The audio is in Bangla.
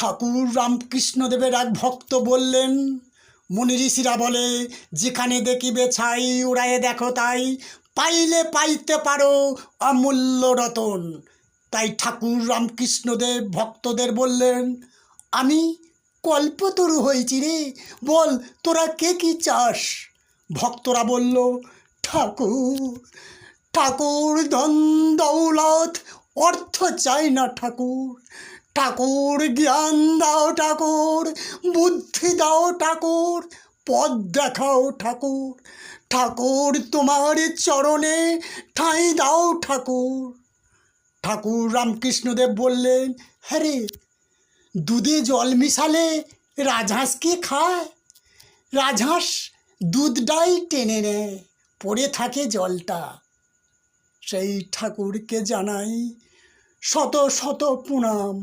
ঠাকুর রামকৃষ্ণদেবের এক ভক্ত বললেন, মুনি ঋষিরা বলে যেখানে দেখিবে ছাই উড়ায়ে দেখো তাই, পাইলে পাইতে পারো অমূল্য রতন। তাই ঠাকুর রামকৃষ্ণদেব ভক্তদের বললেন, আমি কল্পতরু হয়েছি রে, বল তোরা কে কি চাস? ভক্তরা বলল, ঠাকুর ঠাকুর ধন দৌলত অর্থ চাই না ঠাকুর, ঠাকুর জ্ঞান দাও ঠাকুর, বুদ্ধি দাও ঠাকুর, পথ দেখাও ঠাকুর, ঠাকুর তোমার চরণে ঠাঁই দাও ঠাকুর। ঠাকুর রামকৃষ্ণদেব বললেন, হ্যাঁ রে, দুধে জল মিশালে রাজহাঁস কি খায়? রাজহাঁস দুধটাই টেনে নেয়, পড়ে থাকে জলটা। সেই ঠাকুরকে জানাই শত শত প্রণাম।